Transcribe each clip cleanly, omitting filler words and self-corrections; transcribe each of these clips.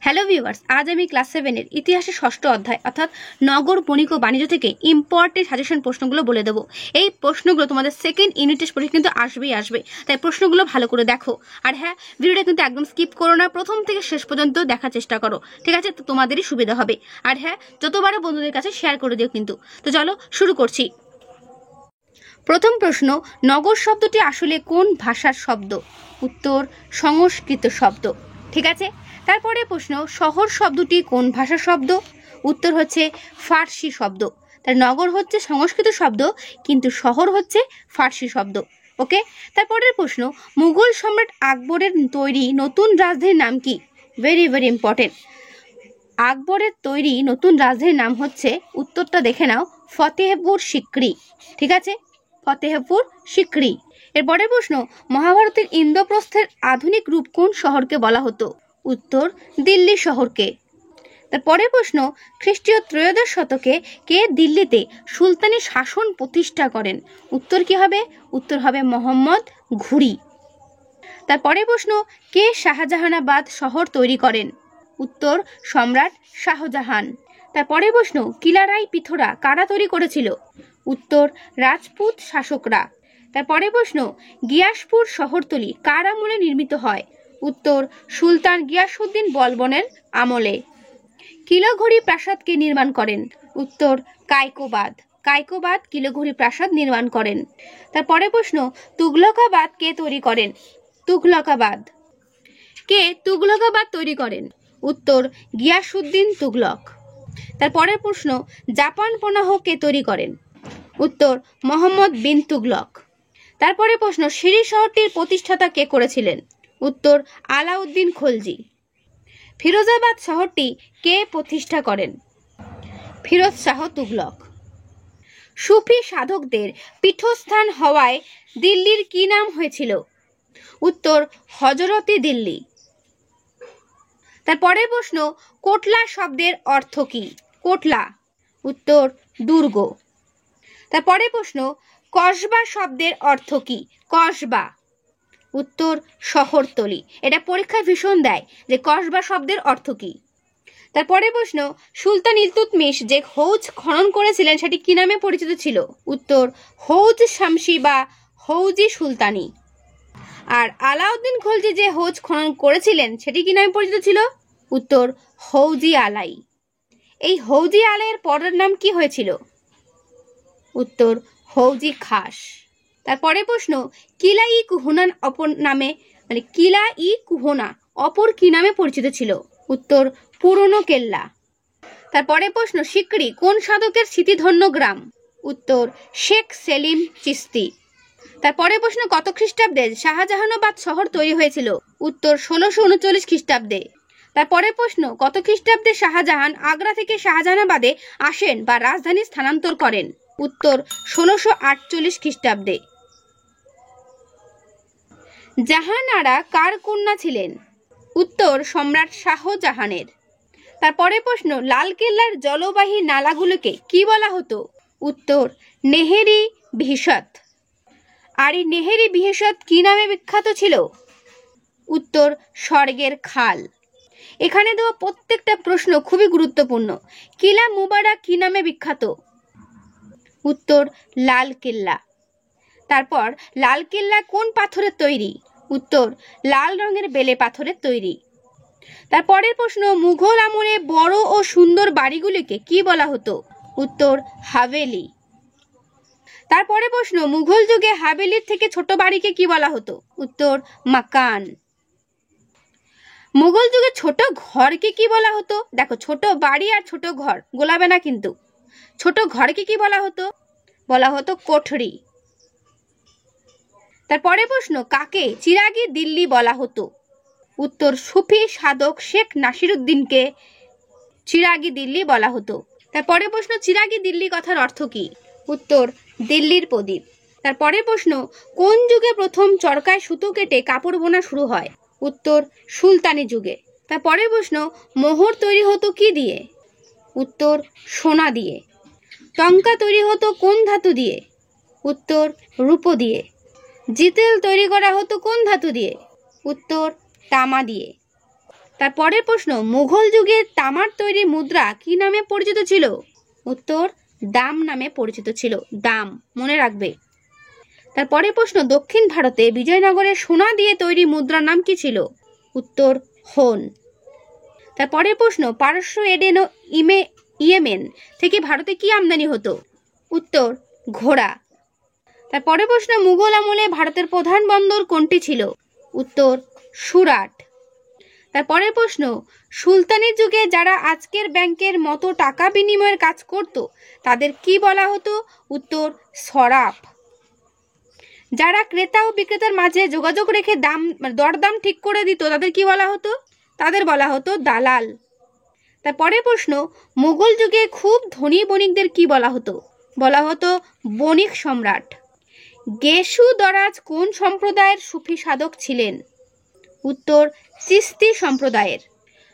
Hello viewers, আজ আমি class 7-এর ইতিহাসের ষষ্ঠ অধ্যায় অর্থাৎ নগর বণিক ও বাণিজ্য থেকে ইম্পর্টেন্ট সাজেশন প্রশ্নগুলো বলে দেবো। এই প্রশ্নগুলো তোমাদের সেকেন্ড ইউনিট টেস্ট পরীক্ষা কিন্তু আসবে, তাই প্রশ্নগুলো ভালো করে দেখো। আর হ্যাঁ, ভিডিওটা কিন্তু একদম স্কিপ করো না, প্রথম থেকে শেষ পর্যন্ত দেখার চেষ্টা করো, ঠিক আছে? তো তোমাদেরই সুবিধা হবে। আর হ্যাঁ, যতবারও বন্ধুদের কাছে শেয়ার করে দিও কিন্তু। তো চলো শুরু করছি। প্রথম প্রশ্ন, নগর শব্দটি আসলে কোন ভাষার শব্দ? উত্তর, সংস্কৃত শব্দ। ঠিক আছে। তারপরে প্রশ্ন, শহর শব্দটি কোন ভাষার শব্দ? উত্তর হচ্ছে ফার্সি শব্দ। তার নগর হচ্ছে সংস্কৃত শব্দ, কিন্তু শহর হচ্ছে ফার্সি শব্দ। ওকে। তারপরের প্রশ্ন, মুঘল সম্রাট আকবরের তৈরি নতুন রাজধানীর নাম কি? Very very important. আকবরের তৈরি নতুন রাজধানীর নাম হচ্ছে, উত্তরটা দেখে নাও, ফতেহপুর সিক্রি। ঠিক আছে, ফতেহপুর সিক্রি। এরপরের প্রশ্ন, মহাভারতের ইন্দ্রপ্রস্থের আধুনিক রূপ কোন শহরকে বলা হতো? উত্তর, দিল্লি শহরকে। তারপরের প্রশ্ন, খ্রিস্টীয় ত্রয়োদশ শতকে কে দিল্লিতে সুলতানি শাসন প্রতিষ্ঠা করেন? উত্তর কি হবে? উত্তর হবে মোহাম্মদ ঘুরি। তারপরের প্রশ্ন, কে শাহজাহানাবাদ শহর তৈরি করেন? উত্তর, সম্রাট শাহজাহান। তারপরের প্রশ্ন, কিলারাই পিথোরা কারা তৈরি করেছিল? উত্তর, রাজপুত শাসকরা। তারপরের প্রশ্ন, গিয়াসপুর শহরতলি কার আমলে নির্মিত হয়? উত্তর, সুলতান গিয়াসউদ্দিন বলবনের আমলে। কিলঘড়ি প্রাসাদ কে নির্মাণ করেন? উত্তর, কায়কোবাদ। কায়কোবাদ কিলঘড়ি প্রাসাদ নির্মাণ করেন। তারপরের প্রশ্ন, তুগলকাবাদ কে তৈরি করেন? তুগলকাবাদ। কে তুগলকাবাদ তৈরি করেন? উত্তর, গিয়াসউদ্দিন তুগলক। তারপরের প্রশ্ন, জাপান পনাহ কে তৈরি করেন? উত্তর, মোহাম্মদ বিন তুগলক। তারপরে প্রশ্ন, সিরি শহরটির প্রতিষ্ঠাতা কে করেছিলেন? উত্তর, আলাউদ্দিন খলজি। ফিরোজাবাদ শহরটি কে প্রতিষ্ঠা করেন? ফিরোজ শাহ তুগলক। সুফি সাধকদের পীঠস্থান হওয়ায় দিল্লির কি নাম হয়েছিল? উত্তর, হজরতি দিল্লি। তারপরের প্রশ্ন, কোটলা শব্দের অর্থ কি? কোটলা। উত্তর, দুর্গ। তারপরের প্রশ্ন, কসবা শব্দের অর্থ কি? কসবা। উত্তর, শহরতলি। এটা পরীক্ষায় ভীষণ দেয় যে কসবা শব্দের অর্থ কি। তারপরের প্রশ্ন, সুলতান ইলতুৎমিশ যে হৌজ খনন করেছিলেন সেটি কি নামে পরিচিত ছিল? উত্তর, হৌজ শামসি বা হৌজি সুলতানি। আর আলাউদ্দিন খলজি যে হৌজ খনন করেছিলেন সেটি কি নামে পরিচিত ছিল? উত্তর, হৌজি আলাই। এই হৌজি আলাইয়ের পরের নাম কি হয়েছিল? উত্তর, হৌজি খাস। তারপরে প্রশ্ন, কিলা ই কুহনা অপর নামে কিলা ই কুহনা অপর কি নামে পরিচিত ছিল? উত্তর, পুরনো কেল্লা। তারপরে প্রশ্ন, সিকরি কোন সাধকের স্মৃতিধন্য গ্রাম? উত্তর, শেখ সেলিম চিস্তি। তারপরে প্রশ্ন, কত খ্রিস্টাব্দে শাহজাহানাবাদ শহর তৈরি হয়েছিল? উত্তর, 1639 খ্রিস্টাব্দে। তারপরে প্রশ্ন, কত খ্রিস্টাব্দে শাহজাহান আগ্রা থেকে শাহজাহানাবাদে আসেন বা রাজধানী স্থানান্তর করেন? উত্তর, 1648 খ্রিস্টাব্দে। জাহানারা কার কন্যা ছিলেন? উত্তর, সম্রাট শাহজাহানের। তারপরে প্রশ্ন, লালকেল্লার জলবাহী নালাগুলোকে কি বলা হতো? উত্তর, নেহেরি ভিসত। আর এই নেহেরি ভিসত কি নামে বিখ্যাত ছিল? উত্তর, স্বর্গের খাল। এখানে দেওয়া প্রত্যেকটা প্রশ্ন খুবই গুরুত্বপূর্ণ। কিলা মুবারক কি নামে বিখ্যাত? উত্তর, লালকেল্লা। তারপর লালকেল্লা কোন পাথরের তৈরি? উত্তর, লাল রঙের বেলে পাথরের তৈরি। তারপরের প্রশ্ন, মুঘল আমলে বড় ও সুন্দর বাড়িগুলিকে কি বলা হতো? উত্তর, হাভেলি। তারপরে প্রশ্ন, মুঘল যুগে হাভেলির থেকে ছোট বাড়িকে কি বলা হতো? উত্তর, মাকান। মুঘল যুগে ছোট ঘরকে কি বলা হতো? দেখো, ছোট বাড়ি আর ছোট ঘর গোলাবে না কিন্তু। ছোট ঘরকে কি বলা হতো? বলা হতো কোঠরি। তারপরে প্রশ্ন, কাকে চিরাগি দিল্লি বলা হতো? উত্তর, সুফি সাধক শেখ নাসিরুদ্দিনকে চিরাগি দিল্লি বলা হতো। তারপরে প্রশ্ন, চিরাগি দিল্লি কথার অর্থ কি? উত্তর, দিল্লির প্রদীপ। তারপরে প্রশ্ন, কোন যুগে প্রথম চরকায় সুতো কেটে কাপড় বোনা শুরু হয়? উত্তর, সুলতানি যুগে। তারপরে প্রশ্ন, মোহর তৈরি হতো কি দিয়ে? উত্তর, সোনা দিয়ে। টঙ্কা তৈরি হতো কোন ধাতু দিয়ে? উত্তর, রূপো দিয়ে। জিতেল তৈরি করা হতো কোন ধাতু দিয়ে? উত্তর, তামা দিয়ে। তারপরের প্রশ্ন, মুঘল যুগে তামার তৈরি মুদ্রা কি নামে পরিচিত ছিল? উত্তর, দাম নামে পরিচিত ছিল। দাম মনে রাখবে। তারপরের প্রশ্ন, দক্ষিণ ভারতে বিজয়নগরের সোনা দিয়ে তৈরি মুদ্রার নাম কি ছিল? উত্তর, হোন। তারপরের প্রশ্ন, পারস্য, এডেন ও ইয়েমেন থেকে ভারতে কি আমদানি হতো? উত্তর, ঘোড়া। তারপরের প্রশ্ন, মুঘল আমলে ভারতের প্রধান বন্দর কোনটি ছিল? উত্তর, সুরাট। তারপরের প্রশ্ন, সুলতানের যুগে যারা আজকের ব্যাংকের মতো টাকা বিনিময়ের কাজ করত তাদের কি বলা হতো? উত্তর, সরাফ। যারা ক্রেতা ও বিক্রেতার মাঝে যোগাযোগ রেখে দরদাম ঠিক করে দিত তাদের কি বলা হতো? তাদের বলা হতো দালাল। তারপরের প্রশ্ন, মুঘল যুগে খুব ধনী বণিকদের কি বলা হতো? বলা হতো বণিক সম্রাট। গেসু দরাজ কোন সম্প্রদায়ের সুফি সাধক ছিলেন? উত্তর, চিস্তি সম্প্রদায়ের।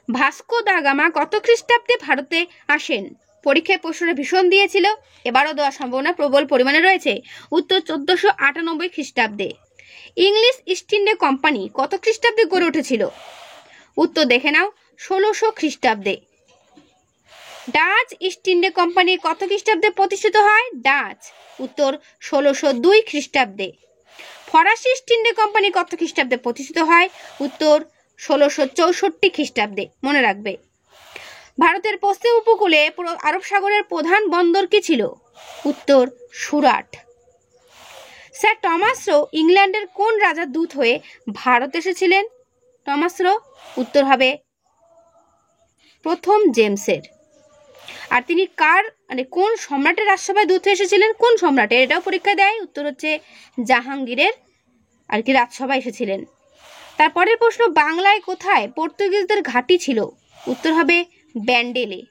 ভাস্কো দা গামা কত খ্রিস্টাব্দে ভারতে আসেন? পরীক্ষায় প্রশ্নটা ভীষণ দিয়েছিল, এবারও দেওয়ার সম্ভাবনা প্রবল পরিমাণে রয়েছে। উত্তর, 1498 খ্রিস্টাব্দে। ইংলিশ ইস্ট ইন্ডিয়া কোম্পানি কত খ্রিস্টাব্দে গড়ে উঠেছিল? উত্তর দেখে নাও, 1600 খ্রিস্টাব্দে। ডাচ ইস্ট ইন্ডিয়া কোম্পানি কত খ্রিস্টাব্দে প্রতিষ্ঠিত হয়? ডাচ। উত্তর, 1602 খ্রিস্টাব্দে। ফরাসি ইস্ট ইন্ডিয়া কোম্পানি কত খ্রিস্টাব্দে প্রতিষ্ঠিত হয়? উত্তর, 1664 খ্রিস্টাব্দে। মনে রাখবে। ভারতের পশ্চিম উপকূলে আরব সাগরের প্রধান বন্দর কি ছিল? উত্তর, সুরাট। স্যার টমাস রো ইংল্যান্ডের কোন রাজার দূত হয়ে ভারত এসেছিলেন? টমাস রো, উত্তর হবে প্রথম জেমসের। আর তিনি কোন সম্রাটের রাজসভায় দূত হয়ে এসেছিলেন? কোন সম্রাটের? এটাও পরীক্ষা দেয়। উত্তর হচ্ছে জাহাঙ্গীরের রাজসভায় এসেছিলেন। তারপরের প্রশ্ন, বাংলায় কোথায় পর্তুগিজদের ঘাঁটি ছিল? উত্তর হবে ব্যান্ডেলে।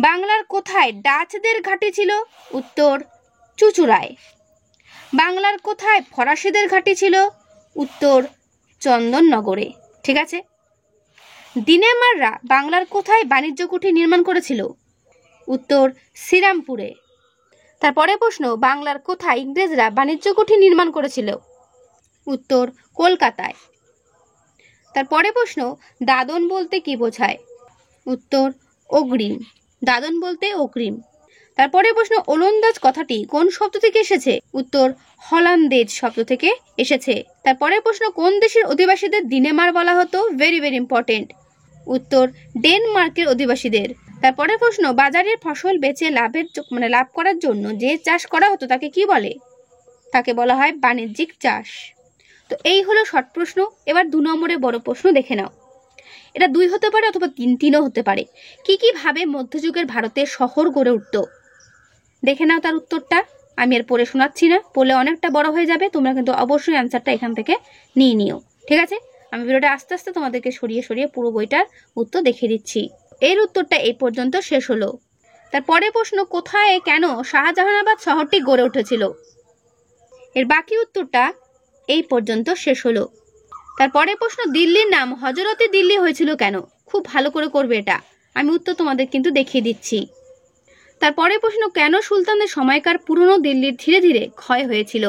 বাংলার কোথায় ডাচদের ঘাঁটি ছিল? উত্তর, চুঁচুড়ায়। বাংলার কোথায় ফরাসিদের ঘাঁটি ছিল? উত্তর, চন্দননগরে। ঠিক আছে। দিনেমাররা বাংলার কোথায় বাণিজ্য কুঠি নির্মাণ করেছিল? উত্তর, শ্রীরামপুরে। তারপরে প্রশ্ন, বাংলার কোথায় ইংরেজরা বাণিজ্য কুঠি নির্মাণ করেছিল? উত্তর, কলকাতায়। তারপরে প্রশ্ন, দাদন বলতে কি বোঝায়? উত্তর, অগ্রিম। দাদন বলতে অগ্রিম। তারপরে প্রশ্ন, ওলন্দাজ কথাটি কোন শব্দ থেকে এসেছে? উত্তর, হল্যান্ডেজ শব্দ থেকে এসেছে। তারপরে প্রশ্ন, কোন দেশের অধিবাসীদের দিনেমার বলা হতো? Very very important. উত্তর, ডেনমার্কের অধিবাসীদের। তারপরে প্রশ্ন, বাজারের ফসল বেচে লাভ করার জন্য যে চাষ করা হতো তাকে কি বলে? তাকে বলা হয় বাণিজ্যিক চাষ। তো এই হলো শর্ট প্রশ্ন। এবার 2 নম্বরের বড় প্রশ্ন দেখে নাও। এটা 2 হতে পারে অথবা 3ও হতে পারে। কি কি ভাবে মধ্যযুগের ভারতে শহর গড়ে উঠত? দেখে নাও তার উত্তরটা। আমি আর পড়ে শোনাচ্ছি না, পড়লে অনেকটা বড় হয়ে যাবে। তোমরা কিন্তু অবশ্যই অ্যান্সারটা এখান থেকে নিয়ে নিও। ঠিক আছে। আমি ভিডিওটা আস্তে আস্তে তোমাদেরকে সরিয়ে সরিয়ে পুরো বইটার উত্তর দেখিয়ে দিচ্ছি। এর উত্তরটা এই পর্যন্ত শেষ হলো। তারপরে প্রশ্ন, কোথায় কেন শাহজাহানাবাদ শহরটি গড়ে উঠেছিল? এর বাকি উত্তরটা এই পর্যন্ত শেষ হলো। তারপরে প্রশ্ন, দিল্লির নাম হজরতে দিল্লি হয়েছিল কেন? খুব ভালো করে করবে এটা। আমি উত্তর তোমাদের কিন্তু দেখিয়ে দিচ্ছি। তারপরে প্রশ্ন, কেন সুলতানদের সময়কার পুরনো দিল্লির ধীরে ধীরে ক্ষয় হয়েছিল?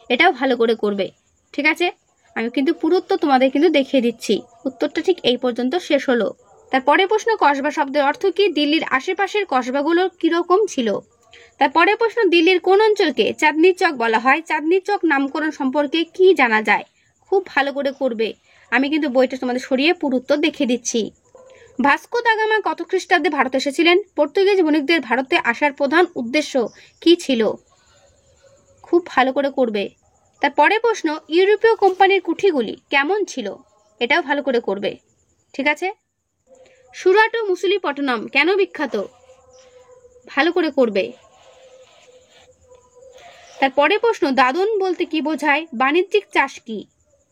এটাও ভালো করে করবে। ঠিক আছে। আমি কিন্তু পুরো উত্তর তোমাদের কিন্তু দেখিয়ে দিচ্ছি। উত্তরটা ঠিক এই পর্যন্ত শেষ হলো। তারপরে প্রশ্ন, কসবা শব্দের অর্থ কি? দিল্লির আশেপাশের কসবাগুলো কিরকম ছিল? তারপরে প্রশ্ন, দিল্লির কোন অঞ্চলকে চাঁদনি চক বলা হয়? চাঁদনি চক নামকরণ সম্পর্কে কি জানা যায়? খুব ভালো করে করবে। আমি কিন্তু বইটা তোমাদের সরিয়ে পুরো উত্তর দেখিয়ে দিচ্ছি। ভাস্কো দা গামা কত খ্রিস্টাব্দে ভারতে এসেছিলেন? পর্তুগিজ বণিকদের ভারতে আসার প্রধান উদ্দেশ্য কি ছিল? খুব ভালো করে করবে। তারপরে প্রশ্ন, ইউরোপীয় কোম্পানির কুঠিগুলি কেমন ছিল? এটাও ভালো করে করবে। ঠিক আছে। সুরাট ও মুসুলিপট্টনম কেন বিখ্যাত? ভালো করে করবে। তারপরে প্রশ্ন, দাদন বলতে কি বোঝায়? বাণিজ্যিক চাষ কি?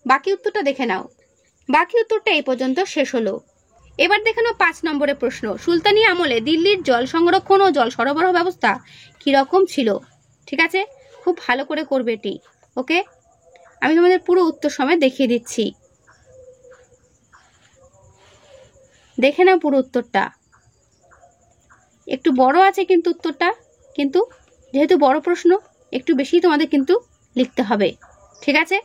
বাকি উত্তরটা দেখে নাও। বাকি উত্তরটা এই পর্যন্ত শেষ হলো। এবার দেখে নাও 5 নম্বরের প্রশ্ন, সুলতানি আমলে দিল্লির জল সংরক্ষণ ও জল সরবরাহ ব্যবস্থা কিরকম ছিল? ঠিক আছে। খুব ভালো করে করবে এটি। ওকে। আমি তোমাদের পুরো উত্তর সময় দেখিয়ে দিচ্ছি। দেখে নাও পুরো উত্তরটা। একটু বড় আছে কিন্তু উত্তরটা, কিন্তু যেহেতু বড় প্রশ্ন একটু বেশি তোমাদের কিন্তু লিখতে হবে। ঠিক আছে।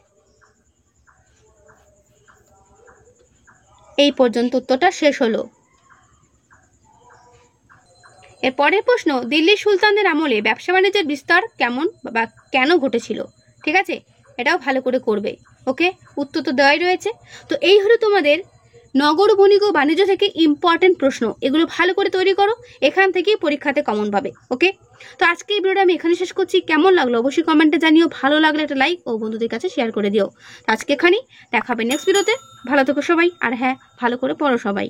এই পর্যন্ত উত্তরটা শেষ হলো। এর পরের প্রশ্ন, দিল্লির সুলতানদের আমলে ব্যবসা বাণিজ্যের বিস্তার কেমন বা কেন ঘটেছিল? ঠিক আছে, এটাও ভালো করে করবে। ওকে, উত্তর তো দেওয়াই রয়েছে। তো এই হলো তোমাদের নগর বণিক ও বাণিজ্য থেকে ইম্পর্টেন্ট প্রশ্ন, এগুলো ভালো করে তৈরি করো, এখান থেকেই পরীক্ষাতে কমন পাবে। ওকে, তো আজকে এই ভিডিওটা আমি এখানে শেষ করছি। কেমন লাগলো অবশ্যই কমেন্টে জানিও, ভালো লাগলে একটা লাইক ও বন্ধুদের কাছে শেয়ার করে দিও। আজকে এখানেই, দেখাবে নেক্সট ভিডিওতে। ভালো থেকো সবাই, আর হ্যাঁ, ভালো করে পড়ো সবাই।